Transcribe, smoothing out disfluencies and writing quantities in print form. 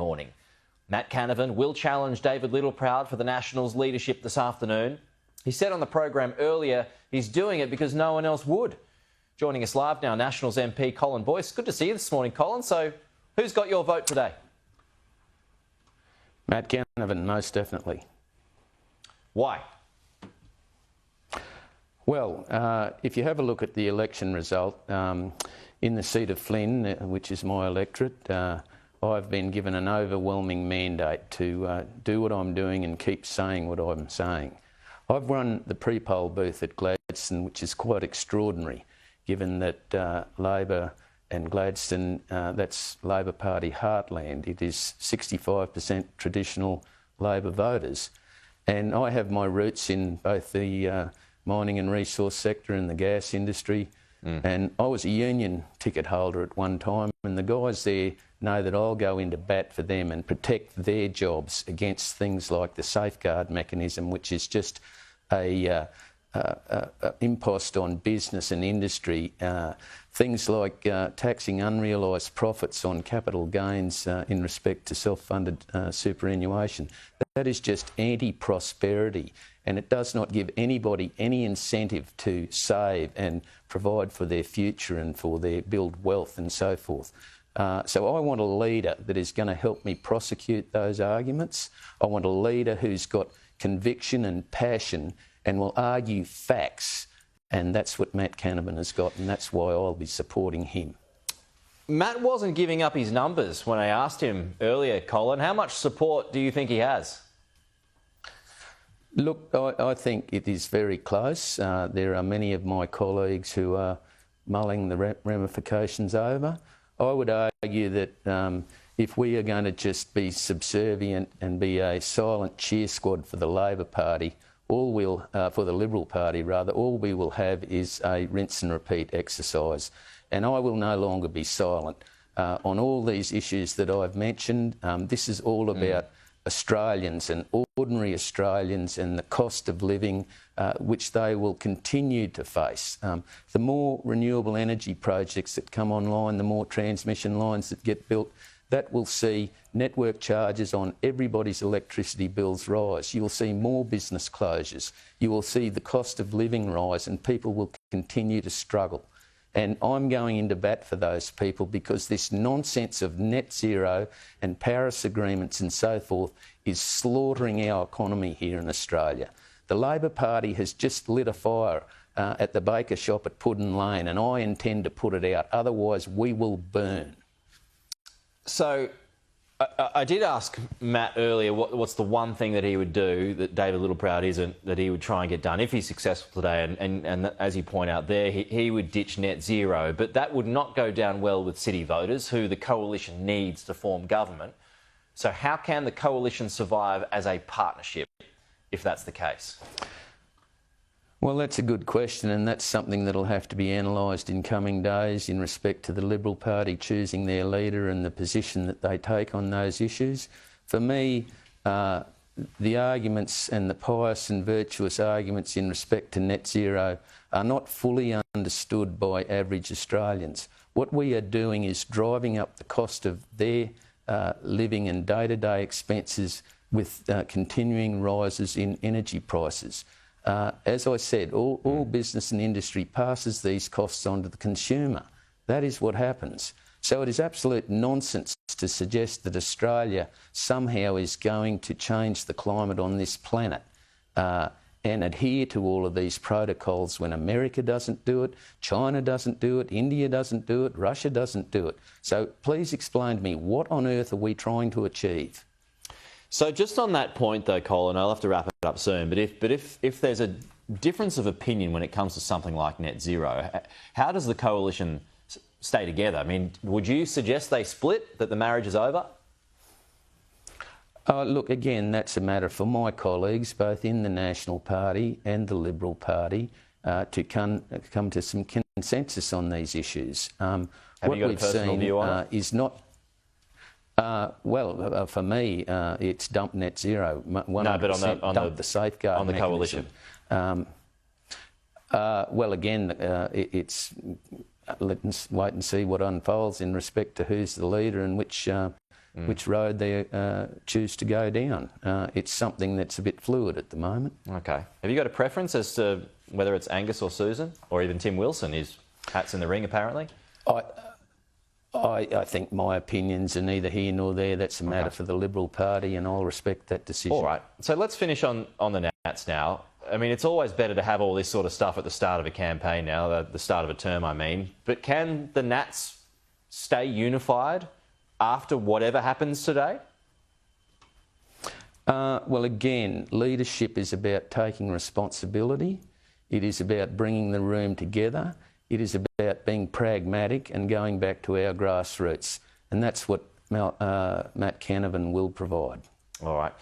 morning. Matt Canavan will challenge David Littleproud for the Nationals' leadership this afternoon. He said on the program earlier he's doing it because no one else would. Joining us live now, Nationals MP Colin Boyce. Good to see you this morning, Colin. So who's got your vote today? Matt Canavan, most definitely. Why? Well, if you have a look at the election result, in the seat of Flynn, which is my electorate, I've been given an overwhelming mandate to do what I'm doing and keep saying what I'm saying. I've run the pre-poll booth at Gladstone, which is quite extraordinary, given that Labor and Gladstone, that's Labor Party heartland. It is 65% traditional Labor voters. And I have my roots in both the mining and resource sector and the gas industry. And I was a union ticket holder at one time, and the guys there know that I'll go into bat for them and protect their jobs against things like the safeguard mechanism, which is just a impost on business and industry. Things like taxing unrealised profits on capital gains in respect to self-funded superannuation. That is just anti-prosperity, and it does not give anybody any incentive to save and provide for their future and for their build wealth and so forth. So I want a leader that is going to help me prosecute those arguments. I want a leader who's got conviction and passion and will argue facts, and that's what Matt Canavan has got, and that's why I'll be supporting him. Matt wasn't giving up his numbers when I asked him earlier, Colin. How much support do you think he has? Look, I think it is very close. There are many of my colleagues who are mulling the ramifications over. I would argue that if we are going to just be subservient and be a silent cheer squad for the Labor Party, for the Liberal Party rather, all we will have is a rinse and repeat exercise. And I will no longer be silent on all these issues that I've mentioned. This is all about Australians and ordinary Australians and the cost of living which they will continue to face. The more renewable energy projects that come online, the more transmission lines that get built, that will see network charges on everybody's electricity bills rise. You will see more business closures. You will see the cost of living rise, and people will continue to struggle. And I'm going into bat for those people because this nonsense of net zero and Paris agreements and so forth is slaughtering our economy here in Australia. The Labor Party has just lit a fire at the baker shop at Puddin Lane, and I intend to put it out. Otherwise, we will burn. So I did ask Matt earlier what's the one thing that he would do that David Littleproud isn't, that he would try and get done if he's successful today. And as you point out there, he would ditch net zero. But that would not go down well with city voters, who the coalition needs to form government. So how can the coalition survive as a partnership if that's the case? Well, that's a good question, and that's something that'll have to be analysed in coming days in respect to the Liberal Party choosing their leader and the position that they take on those issues. For me, the arguments and the pious and virtuous arguments in respect to net zero are not fully understood by average Australians. What we are doing is driving up the cost of their living and day-to-day expenses with continuing rises in energy prices. As I said, all business and industry passes these costs on to the consumer. That is what happens. So it is absolute nonsense to suggest that Australia somehow is going to change the climate on this planet and adhere to all of these protocols when America doesn't do it, China doesn't do it, India doesn't do it, Russia doesn't do it. So please explain to me, what on earth are we trying to achieve? So just on that point, though, Colin, I'll have to wrap it up soon, but if there's a difference of opinion when it comes to something like net zero, how does the coalition stay together? I mean, would you suggest they split, that the marriage is over? Look, again, that's a matter for my colleagues, both in the National Party and the Liberal Party, to come to some consensus on these issues. Have you got a personal view on it? Is not... for me, it's dump net zero. 100% dump the safeguard on the mechanism. coalition. Let's wait and see what unfolds in respect to who's the leader and which which road they choose to go down. It's something that's a bit fluid at the moment. Okay. Have you got a preference as to whether it's Angus or Susan, or even Tim Wilson? His hat's in the ring, apparently. I think my opinions are neither here nor there. That's a matter for the Liberal Party, and I'll respect that decision. All right. So let's finish on the Nats now. I mean, it's always better to have all this sort of stuff at the start of a campaign now, the start of a term, I mean. But can the Nats stay unified after whatever happens today? Well, again, leadership is about taking responsibility. It is about bringing the room together. It is about being pragmatic and going back to our grassroots. And that's what Matt Canavan will provide. All right.